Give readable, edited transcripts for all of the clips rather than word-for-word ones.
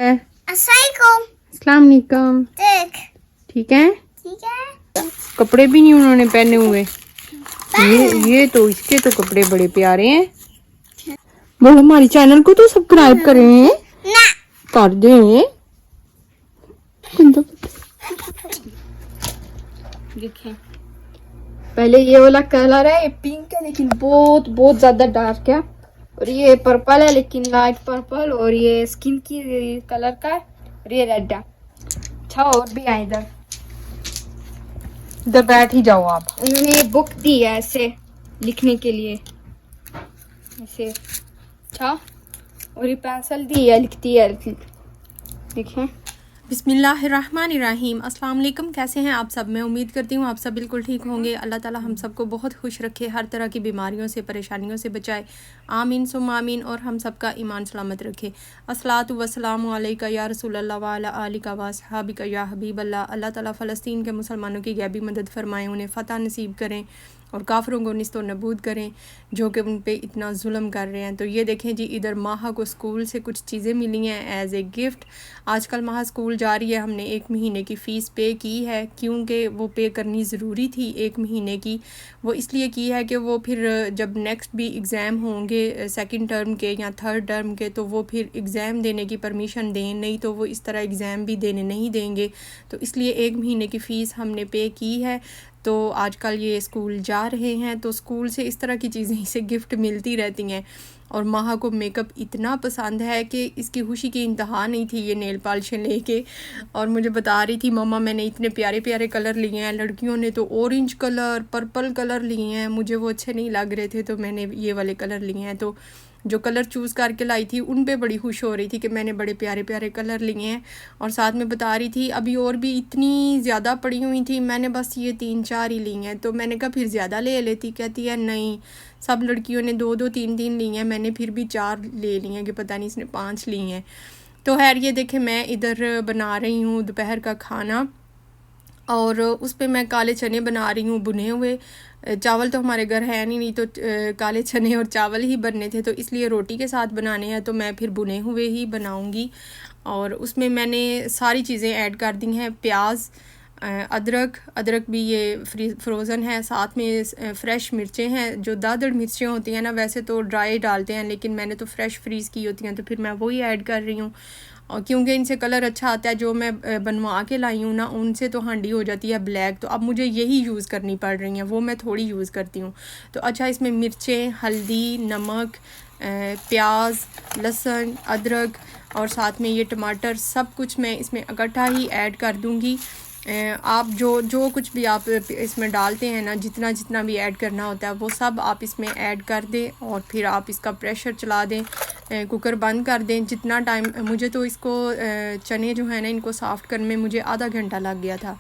अस्सलाम वालेकुम। ठीक है। कपड़े भी नहीं उन्होंने पहने हुए। ये तो इसके तो कपड़े बड़े प्यारे हैं। बोलो हमारे चैनल को तो सब्सक्राइब करें। कर दें। देखें, पहले ये वाला कलर है, ये पिंक है लेकिन बहुत बहुत ज्यादा डार्क है, और ये पर्पल है लेकिन लाइट पर्पल, और ये स्किन की कलर का है, और ये रेड है। अच्छा, और भी है इधर। इधर बैठ ही जाओ आप। उन्होंने ये बुक दी है ऐसे लिखने के लिए, ऐसे। अच्छा, और ये पेंसिल दी है, लिखती है। देखें। बिस्मिल्लाहिर्रहमानिर्रहीम। अस्सलाम वालेकुम। कैसे हैं आप सब? मैं उम्मीद करती हूँ आप सब बिल्कुल ठीक होंगे। अल्लाह ताला हम सबको बहुत खुश रखे, हर तरह की बीमारियों से, परेशानियों से बचाए। आमीन सुम्मा आमीन। और हम सबका ईमान सलामत रखे। अस्सलातु वस्सलामु अलैका या रसूलल्लाह व अला आलिका व अस्हाबिका या हबीबल्लाह। अल्लाह ताला फ़लस्तीन के मुसलमानों की गैबी मदद फरमाएँ, उन्हें फ़तह नसीब करें और काफरों को निस्तो नबूद करें जो कि उन पे इतना जुल्म कर रहे हैं। तो ये देखें जी, इधर माहा को स्कूल से कुछ चीज़ें मिली हैं एज ए गिफ्ट। आजकल माहा स्कूल जा रही है, हमने 1 महीने की फ़ीस पे की है क्योंकि वो पे करनी ज़रूरी थी 1 महीने की। वो इसलिए की है कि वो फिर जब नेक्स्ट भी एग्ज़ाम होंगे 2nd टर्म के या 3rd टर्म के, तो वो फिर एग्ज़ाम देने की परमिशन दें, नहीं तो वो इस तरह एग्ज़ाम भी देने नहीं देंगे। तो इसलिए 1 महीने की फ़ीस हमने पे की है। तो आजकल ये स्कूल जा रहे हैं, तो स्कूल से इस तरह की चीज़ें इसे गिफ्ट मिलती रहती हैं। और माहा को मेकअप इतना पसंद है कि इसकी खुशी की इंतहा नहीं थी ये नेल पॉलिशें लेके। और मुझे बता रही थी, मम्मा मैंने इतने प्यारे प्यारे कलर लिए हैं, लड़कियों ने तो ऑरेंज कलर, पर्पल कलर लिए हैं, मुझे वो अच्छे नहीं लग रहे थे तो मैंने ये वाले कलर लिए हैं। तो जो कलर चूज़ करके लाई थी उन पे बड़ी खुश हो रही थी कि मैंने बड़े प्यारे प्यारे कलर लिए हैं। और साथ में बता रही थी अभी और भी इतनी ज़्यादा पड़ी हुई थी, मैंने बस ये 3-4 ही ली हैं। तो मैंने कहा फिर ज़्यादा ले लेती। कहती है नहीं, सब लड़कियों ने 2-2 3-3 ली हैं, मैंने फिर भी 4 ले ली हैं कि पता नहीं इसने 5 ली हैं। तो खैर ये देखें, मैं इधर बना रही हूँ दोपहर का खाना, और उस पे मैं काले चने बना रही हूँ भुने हुए। चावल तो हमारे घर है नहीं तो काले चने और चावल ही बनने थे, तो इसलिए रोटी के साथ बनाने हैं, तो मैं फिर भुने हुए ही बनाऊँगी। और उसमें मैंने सारी चीज़ें ऐड कर दी हैं, प्याज, अदरक भी ये फ्रोज़न है, साथ में फ़्रेश मिर्चें हैं। जो दादड़ मिर्चें होती हैं ना, वैसे तो ड्राई डालते हैं लेकिन मैंने तो फ़्रेश फ्रीज़ की होती हैं, तो फिर मैं वही ऐड कर रही हूँ। और क्योंकि इनसे कलर अच्छा आता है, जो मैं बनवा के लाई हूँ ना उनसे तो हांडी हो जाती है ब्लैक, तो अब मुझे यही यूज़ करनी पड़ रही हैं, वो मैं थोड़ी यूज़ करती हूँ। तो अच्छा, इसमें मिर्चें, हल्दी, नमक, प्याज, लहसुन, अदरक और साथ में ये टमाटर, सब कुछ मैं इसमें इकट्ठा ही ऐड कर दूँगी। आप जो कुछ भी आप इसमें डालते हैं ना, जितना जितना भी ऐड करना होता है वो सब आप इसमें ऐड कर दें, और फिर आप इसका प्रेशर चला दें, कुकर बंद कर दें। जितना टाइम मुझे तो इसको चने जो है ना इनको सॉफ़्ट करने में मुझे आधा घंटा लग गया था,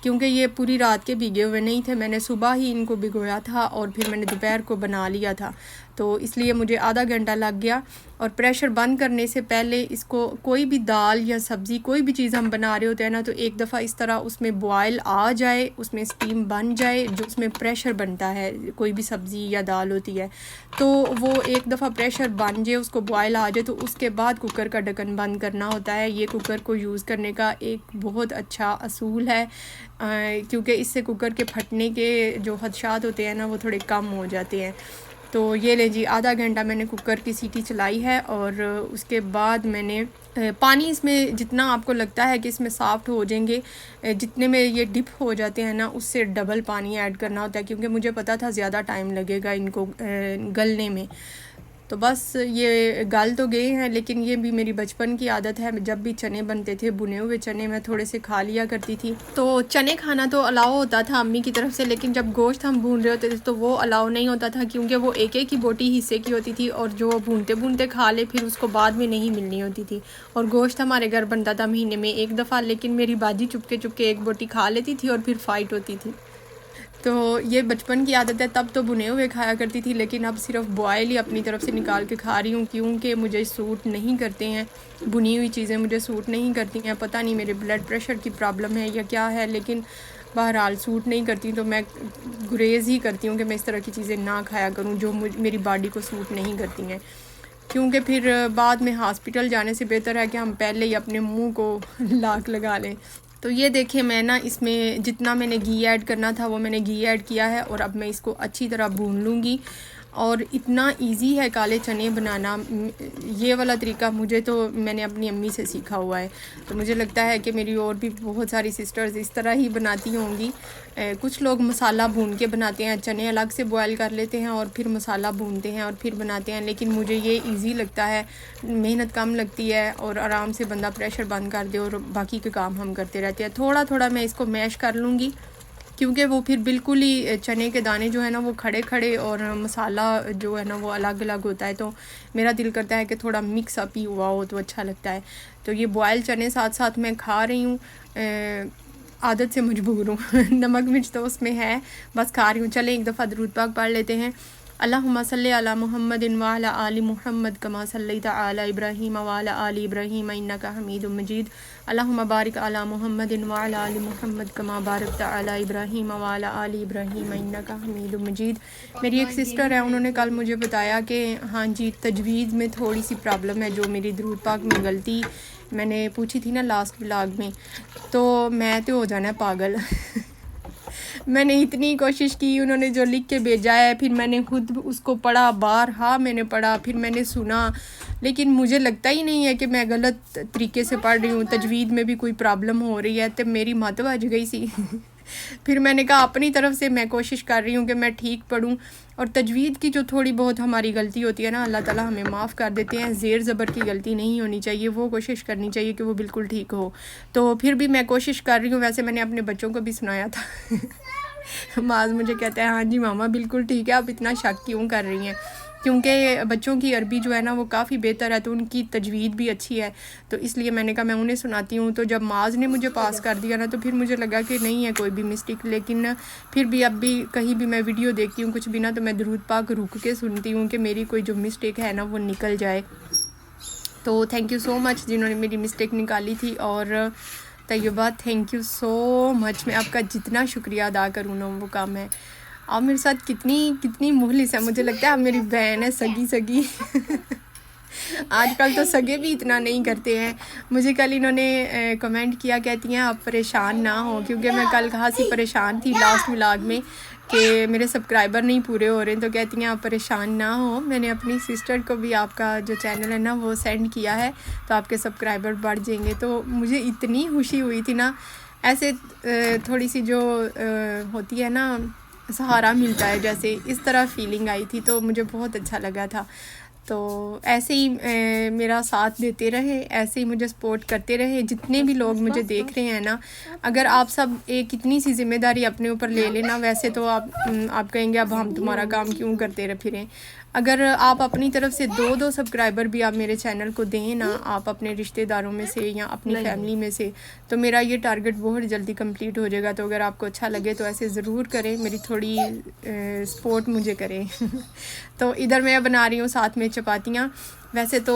क्योंकि ये पूरी रात के भीगे हुए नहीं थे, मैंने सुबह ही इनको भिगोया था और फिर मैंने दोपहर को बना लिया था, तो इसलिए मुझे आधा घंटा लग गया। और प्रेशर बंद करने से पहले इसको, कोई भी दाल या सब्ज़ी कोई भी चीज़ हम बना रहे होते हैं ना, तो एक दफ़ा इस तरह उसमें बॉयल आ जाए, उसमें स्टीम बन जाए, जो उसमें प्रेशर बनता है, कोई भी सब्ज़ी या दाल होती है, तो वो एक दफ़ा प्रेशर बन जाए, उसको बॉयल आ जाए, तो उसके बाद कुकर का ढक्कन बंद करना होता है। ये कुकर को यूज़ करने का एक बहुत अच्छा असूल है, क्योंकि इससे कुकर के फटने के जो खदशात होते हैं ना वो थोड़े कम हो जाते हैं। तो ये ले जी, आधा घंटा मैंने कुकर की सीटी चलाई है, और उसके बाद मैंने पानी इसमें जितना आपको लगता है कि इसमें सॉफ्ट हो जाएंगे, जितने में ये डिप हो जाते हैं ना, उससे डबल पानी ऐड करना होता है, क्योंकि मुझे पता था ज़्यादा टाइम लगेगा इनको गलने में। तो बस ये गल तो गए हैं, लेकिन ये भी मेरी बचपन की आदत है, जब भी चने बनते थे भुने हुए चने, मैं थोड़े से खा लिया करती थी। तो चने खाना तो अलाउ होता था अम्मी की तरफ से, लेकिन जब गोश्त हम भून रहे होते थे तो वो अलाउ नहीं होता था, क्योंकि वो एक एक ही बोटी हिस्से की होती थी, और जो भूनते भूनते खा ले फिर उसको बाद में नहीं मिलनी होती थी। और गोश्त हमारे घर बनता था महीने में 1 दफ़ा, लेकिन मेरी बाजी चुपके चुपके 1 बोटी खा लेती थी और फिर फ़ाइट होती थी। तो ये बचपन की आदत है, तब तो भुने हुए खाया करती थी, लेकिन अब सिर्फ बॉयल ही अपनी तरफ से निकाल के खा रही हूँ, क्योंकि मुझे सूट नहीं करते हैं भुनी हुई चीज़ें, मुझे सूट नहीं करती हैं। पता नहीं मेरे ब्लड प्रेशर की प्रॉब्लम है या क्या है, लेकिन बहरहाल सूट नहीं करती, तो मैं गुरेज़ ही करती हूँ कि मैं इस तरह की चीज़ें ना खाया करूँ जो मेरी बॉडी को सूट नहीं करती हैं। क्योंकि फिर बाद में हॉस्पिटल जाने से बेहतर है कि हम पहले ही अपने मुंह को लाक लगा लें। तो ये देखिए मैं ना इसमें जितना मैंने घी ऐड करना था वो मैंने घी ऐड किया है और अब मैं इसको अच्छी तरह भून लूँगी। और इतना इजी है काले चने बनाना, ये वाला तरीका मुझे तो मैंने अपनी अम्मी से सीखा हुआ है। तो मुझे लगता है कि मेरी और भी बहुत सारी सिस्टर्स इस तरह ही बनाती होंगी। कुछ लोग मसाला भून के बनाते हैं, चने अलग से बॉयल कर लेते हैं और फिर मसाला भूनते हैं और फिर बनाते हैं, लेकिन मुझे ये इजी लगता है, मेहनत कम लगती है और आराम से बंदा प्रेशर बंद कर दे और बाकी के काम हम करते रहते हैं। थोड़ा थोड़ा मैं इसको मैश कर लूँगी क्योंकि वो फिर बिल्कुल ही चने के दाने जो है ना वो खड़े खड़े और मसाला जो है ना वो अलग अलग होता है। तो मेरा दिल करता है कि थोड़ा मिक्स अप ही हुआ हो तो अच्छा लगता है। तो ये बॉयल चने साथ साथ मैं खा रही हूँ, आदत से मजबूर हूँ नमक मिर्च तो उसमें है, बस खा रही हूँ। चलें एक दफ़ा दरूद पाक पढ़ लेते हैं। अल्लाहुम्मा सल्ली अला मुहम्मदिन व अला आलि मुहम्मद कमा सल्लैता अला इब्राहीम व अला आलि इब्राहीम इन्नका हमीदुम मजीद। अल्लाहुम्मा बारिक अला मुहम्मदिन व अला आलि मुहम्मद कमा बारकता अला इब्राहीम व अला आलि इब्राहीम इन्नका हमीदुम मजीद। मेरी एक सिस्टर है, उन्होंने कल मुझे बताया कि हाँ जी तजवीज़ में थोड़ी सी प्रॉब्लम है, जो मेरी दरूद पाक में गलती मैंने पूछी थी ना लास्ट व्लॉग में, तो मैं तो हो जाना पागल मैंने इतनी कोशिश की, उन्होंने जो लिख के भेजा है फिर मैंने खुद उसको पढ़ा, बारहा मैंने पढ़ा, फिर मैंने सुना, लेकिन मुझे लगता ही नहीं है कि मैं गलत तरीके से पढ़ रही हूँ। तजवीद में भी कोई प्रॉब्लम हो रही है तो मेरी मत बज गई सी फिर मैंने कहा अपनी तरफ से मैं कोशिश कर रही हूँ कि मैं ठीक पढ़ूँ। और तजवीद की जो थोड़ी बहुत हमारी गलती होती है ना, अल्लाह ताला हमें माफ़ कर देते हैं। ज़ेर ज़बर की गलती नहीं होनी चाहिए, वो कोशिश करनी चाहिए कि वो बिल्कुल ठीक हो। तो फिर भी मैं कोशिश कर रही हूँ। वैसे मैंने अपने बच्चों को भी सुनाया था माज मुझे कहते हैं हाँ जी मामा बिल्कुल ठीक है, आप इतना शक क्यों कर रही हैं, क्योंकि बच्चों की अरबी जो है ना वो काफ़ी बेहतर है, तो उनकी तजवीद भी अच्छी है, तो इसलिए मैंने कहा मैं उन्हें सुनाती हूँ। तो जब माज ने मुझे पास कर दिया ना तो फिर मुझे लगा कि नहीं है कोई भी मिस्टेक, लेकिन फिर भी अब भी कहीं भी मैं वीडियो देखती हूँ कुछ भी ना, तो मैं दरूद पाक रुक के सुनती हूँ कि मेरी कोई जो मिस्टेक है ना वो निकल जाए। तो थैंक यू सो मच जिन्होंने मेरी मिस्टेक निकाली थी। और Taiba thank you so much, मैं आपका जितना शुक्रिया अदा करूँ ना वो काम है। आप मेरे साथ कितनी मुखलिस है, मुझे लगता है आप मेरी बहन है सगी आजकल तो सगे भी इतना नहीं करते हैं। मुझे कल इन्होंने कमेंट किया, कहती हैं आप परेशान ना हो, क्योंकि मैं कल कहाँ से परेशान थी लास्ट व्लॉग में कि मेरे सब्सक्राइबर नहीं पूरे हो रहे, तो कहती हैं आप परेशान ना हो, मैंने अपनी सिस्टर को भी आपका जो चैनल है ना वो सेंड किया है तो आपके सब्सक्राइबर बढ़ जाएंगे। तो मुझे इतनी खुशी हुई थी ना, ऐसे थोड़ी सी जो होती है ना सहारा मिलता है, जैसे इस तरह फीलिंग आई थी, तो मुझे बहुत अच्छा लगा था। तो ऐसे ही मेरा साथ देते रहे, ऐसे ही मुझे सपोर्ट करते रहे, जितने भी लोग मुझे देख रहे हैं ना। अगर आप सब एक इतनी सी जिम्मेदारी अपने ऊपर ले लेना, वैसे तो आप कहेंगे अब हम तुम्हारा काम क्यों करते फिरें। अगर आप अपनी तरफ से 2 सब्सक्राइबर भी आप मेरे चैनल को दें ना, आप अपने रिश्तेदारों में से या अपनी फैमिली में से, तो मेरा ये टारगेट बहुत जल्दी कंप्लीट हो जाएगा। तो अगर आपको अच्छा लगे तो ऐसे ज़रूर करें, मेरी थोड़ी सपोर्ट मुझे करें तो इधर मैं बना रही हूँ साथ में चपातियाँ। वैसे तो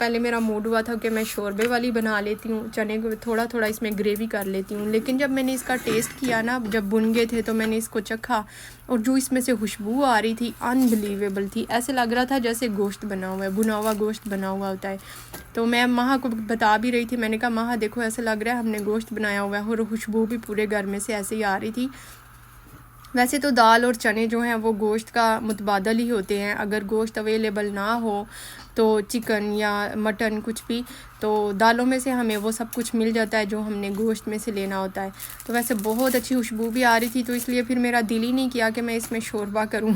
पहले मेरा मूड हुआ था कि मैं शोरबे वाली बना लेती हूँ, चने को थोड़ा थोड़ा इसमें ग्रेवी कर लेती हूँ, लेकिन जब मैंने इसका टेस्ट किया ना, जब बुन गए थे तो मैंने इसको चखा और जो इसमें से खुशबू आ रही थी अनबिलीवेबल थी। ऐसे लग रहा था जैसे गोश्त बना हुआ है, बुना हुआ गोश्त बना हुआ होता है। तो मैं माँ को बता भी रही थी, मैंने कहा माँ देखो ऐसे लग रहा है हमने गोश्त बनाया हुआ है, और खुशबू भी पूरे घर में से ऐसे ही आ रही थी। वैसे तो दाल और चने जो हैं वो गोश्त का मुतबादल ही होते हैं, अगर गोश्त अवेलेबल ना हो तो चिकन या मटन कुछ भी, तो दालों में से हमें वो सब कुछ मिल जाता है जो हमने गोश्त में से लेना होता है। तो वैसे बहुत अच्छी खुशबू भी आ रही थी, तो इसलिए फिर मेरा दिल ही नहीं किया कि मैं इसमें शोरबा करूं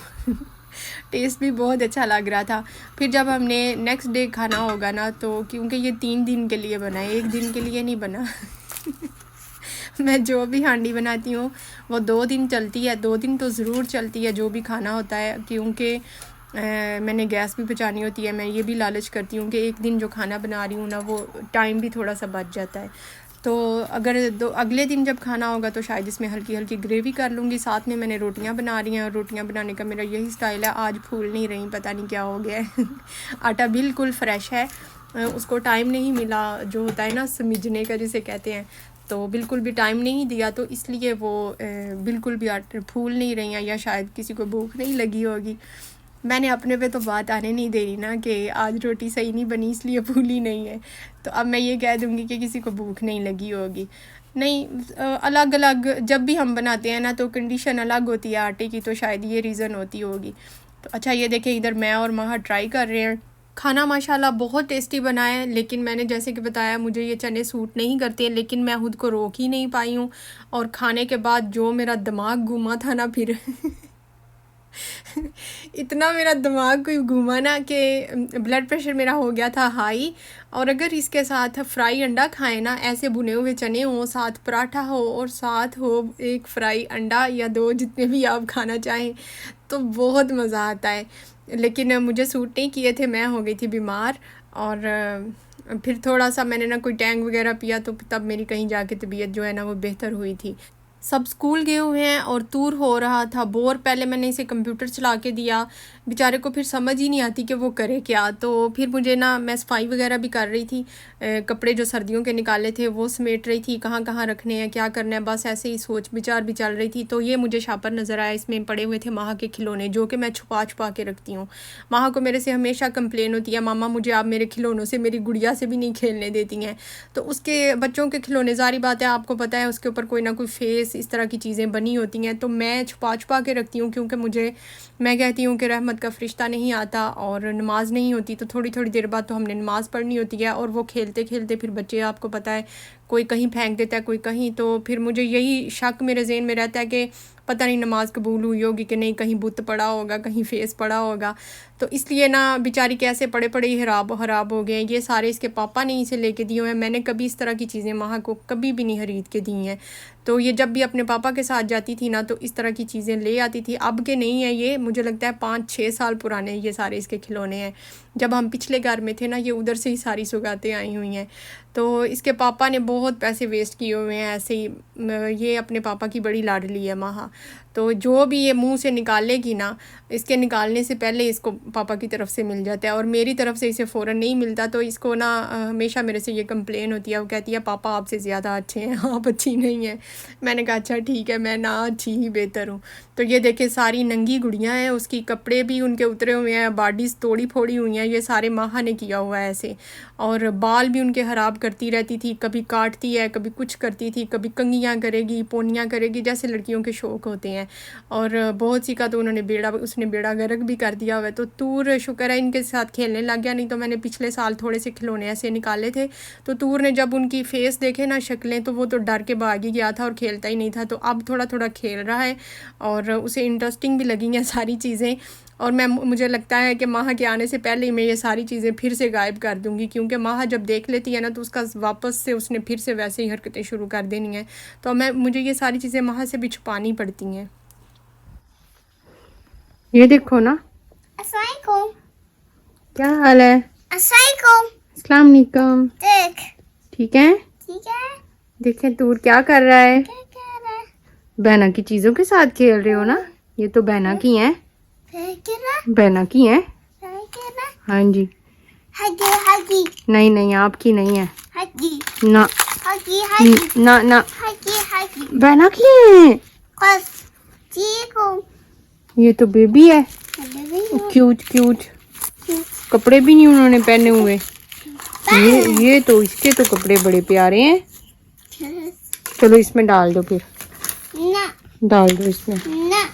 टेस्ट भी बहुत अच्छा लग रहा था। फिर जब हमने नेक्स्ट डे खाना होगा ना, तो क्योंकि ये 3 दिन के लिए बना है, 1 दिन के लिए नहीं बना मैं जो भी हांडी बनाती हूँ वो 2 दिन चलती है, 2 दिन तो ज़रूर चलती है जो भी खाना होता है, क्योंकि मैंने गैस भी बचानी होती है। मैं ये भी लालच करती हूँ कि एक दिन जो खाना बना रही हूँ ना वो टाइम भी थोड़ा सा बच जाता है। तो अगर अगले दिन जब खाना होगा तो शायद इसमें हल्की हल्की ग्रेवी कर लूँगी। साथ में मैंने रोटियां बना रही हैं, और रोटियां बनाने का मेरा यही स्टाइल है। आज फूल नहीं रही, पता नहीं क्या हो गया है आटा बिल्कुल फ्रेश है, उसको टाइम नहीं मिला, जो होता है ना समिजने का जिसे कहते हैं, तो बिल्कुल भी टाइम नहीं दिया, तो इसलिए वो बिल्कुल भी फूल नहीं रही हैं, या शायद किसी को भूख नहीं लगी होगी। मैंने अपने पे तो बात आने नहीं दे रही ना कि आज रोटी सही नहीं बनी इसलिए फूली नहीं है, तो अब मैं ये कह दूँगी कि किसी को भूख नहीं लगी होगी। नहीं, अलग अलग जब भी हम बनाते हैं ना तो कंडीशन अलग होती है आटे की, तो शायद ये रीज़न होती होगी। तो अच्छा ये देखें, इधर मैं और माहा ट्राई कर रहे हैं। खाना माशाल्लाह बहुत टेस्टी बना है, लेकिन मैंने जैसे कि बताया मुझे ये चने सूट नहीं करते हैं, लेकिन मैं खुद को रोक ही नहीं पाई हूँ। और खाने के बाद जो मेरा दिमाग घूमा था ना फिर इतना मेरा दिमाग कोई घूमा ना कि ब्लड प्रेशर मेरा हो गया था हाई। और अगर इसके साथ फ्राई अंडा खाएं ना, ऐसे भुने हुए चने हो, साथ पराठा हो और साथ हो एक फ्राई अंडा या 2 जितने भी आप खाना चाहें, तो बहुत मज़ा आता है। लेकिन मुझे सूट नहीं किए थे, मैं हो गई थी बीमार। और फिर थोड़ा सा मैंने ना कोई टैंग वगैरह पिया, तो तब मेरी कहीं जाके तबीयत जो है ना वो बेहतर हुई थी। सब स्कूल गए हुए हैं और टूर हो रहा था बोर। पहले मैंने इसे कंप्यूटर चला के दिया, बेचारे को फिर समझ ही नहीं आती कि वो करे क्या। तो फिर मुझे ना, मैं सफाई वगैरह भी कर रही थी, कपड़े जो सर्दियों के निकाले थे वो समेट रही थी, कहाँ कहाँ रखने हैं, क्या करना है, बस ऐसे ही सोच विचार भी चल रही थी। तो ये मुझे शापर नज़र आया, इसमें पड़े हुए थे माह के खिलौने, जो कि मैं छुपा छुपा के रखती हूँ। माह को मेरे से हमेशा कंप्लेन होती है, मामा मुझे आप मेरे खिलौनों से, मेरी गुड़िया से भी नहीं खेलने देती हैं। तो उसके बच्चों के खिलौने, ज़ाहिर बात है आपको पता है, उसके ऊपर कोई ना कोई फेस इस तरह की चीज़ें बनी होती हैं, तो मैं छुपा छुपा के रखती हूँ। क्योंकि मैं कहती हूँ कि रहमत का फ़रिश्ता नहीं आता और नमाज नहीं होती, तो थोड़ी थोड़ी देर बाद तो हमने नमाज़ पढ़नी होती है। और वो खेलते खेलते फिर बच्चे, आपको पता है, कोई कहीं फेंक देता है, कोई कहीं। तो फिर मुझे यही शक मेरे ज़हन में रहता है कि पता नहीं नमाज कबूल हुई होगी कि नहीं, कहीं बुत पड़ा होगा, कहीं फेस पड़ा होगा। तो इसलिए ना बेचारी कैसे पड़े पड़े ही ख़राब हो गए हैं। ये सारे इसके पापा ने इसे लेके दिए हुए हैं, मैंने कभी इस तरह की चीज़ें माह को कभी भी नहीं खरीद के दी हैं। तो ये जब भी अपने पापा के साथ जाती थी ना, तो इस तरह की चीज़ें ले आती थी। अब के नहीं है ये, मुझे लगता है 5-6 साल पुराने ये सारे इसके खिलौने हैं। जब हम पिछले घर में थे ना, ये उधर से ही सारी सौगातें आई हुई हैं। तो इसके पापा ने बहुत पैसे वेस्ट किए हुए हैं ऐसे ही। ये अपने पापा की बड़ी लाडली है माहा, तो जो भी ये मुंह से निकालेगी ना, इसके निकालने से पहले इसको पापा की तरफ से मिल जाता है, और मेरी तरफ से इसे फ़ौरन नहीं मिलता। तो इसको ना हमेशा मेरे से ये कंप्लेन होती है, वो कहती है पापा आपसे ज़्यादा अच्छे हैं, आप अच्छी नहीं हैं। मैंने कहा अच्छा ठीक है, मैं ना अच्छी ही बेहतर हूँ। तो ये देखे सारी नंगी गुड़ियाँ हैं, उसकी कपड़े भी उनके उतरे हुए हैं, बॉडीज़ तोड़ी फोड़ी हुई हैं, ये सारे माहा ने किया हुआ है ऐसे। और बाल भी उनके ख़राब करती रहती थी, कभी काटती है, कभी कुछ करती थी, कभी कंघियाँ करेगी, पोनियाँ करेगी, जैसे लड़कियों के शौक़ होते हैं। और बहुत सी का तो उसने बेड़ा गर्क भी कर दिया हुआ है। तो तूर शुक्र है इनके साथ खेलने लग गया, नहीं तो मैंने पिछले साल थोड़े से खिलौने ऐसे निकाले थे, तो तूर ने जब उनकी फेस देखे ना, शक्लें, तो वो तो डर के भाग ही गया था और खेलता ही नहीं था। तो अब थोड़ा थोड़ा खेल रहा है और उसे इंटरेस्टिंग भी लगी हैं सारी चीज़ें। और मुझे लगता है कि माह के आने से पहले ही मैं ये सारी चीज़ें फिर से गायब कर दूंगी, क्योंकि माह जब देख लेती है ना, तो उसका वापस से उसने फिर से वैसे ही हरकतें शुरू कर देनी हैं। तो मुझे ये सारी चीज़ें माह से भी छुपानी पड़ती हैं। ये देखो ना, अस्सलाम वालेकुम। क्या हाल है? अस्सलाम वालेकुम। देख, ठीक है, ठीक है, देखें तूर क्या कर रहा है? क्या कर रहा है? बहना की चीज़ों के साथ खेल रहे हो ना? ये तो बहना की हैं, बहना की हैं। हाँ जी। हगी हगी नहीं नहीं, आपकी नहीं है हगी ना, हगी हगी ना ना, हगी हगी बहना की है। बस ठीक हूँ। ये तो बेबी है, क्यूट क्यूट, कपड़े भी नहीं उन्होंने पहने हुए। ये तो इसके तो कपड़े बड़े प्यारे हैं। चलो इसमें डाल दो, फिर ना डाल दो इसमें। ना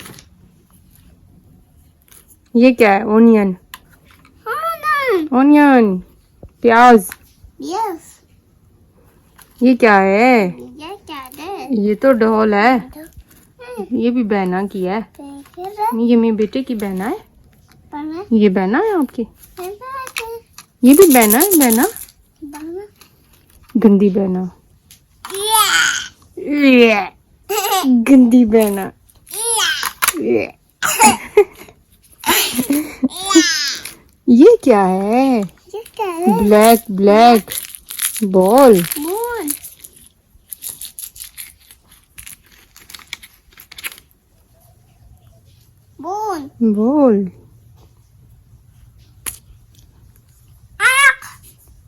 ये क्या है? ओनियन, ओनियन, प्याज। यस, ये क्या है? ये क्या है? ये तो डॉल है, ये भी बहना की है। ये मेरे बेटे की बहना है, ये बहना है आपकी, ये भी बहना है, बहना गंदी बहना, गंदी बहना। ये क्या है? Black black ball. Ball,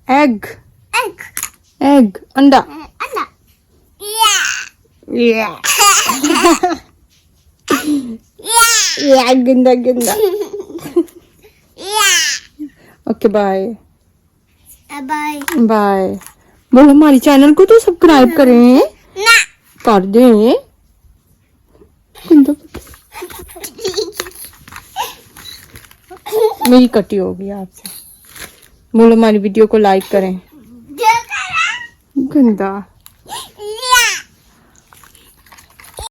egg, egg, अंडा। गंदा गंदा। Okay bye bye bye. बोलो हमारे चैनल को तो सब्सक्राइब करें, ना कर दें। मेरी कटी हो गई आपसे। बोलो हमारी वीडियो को लाइक करें। गंदा।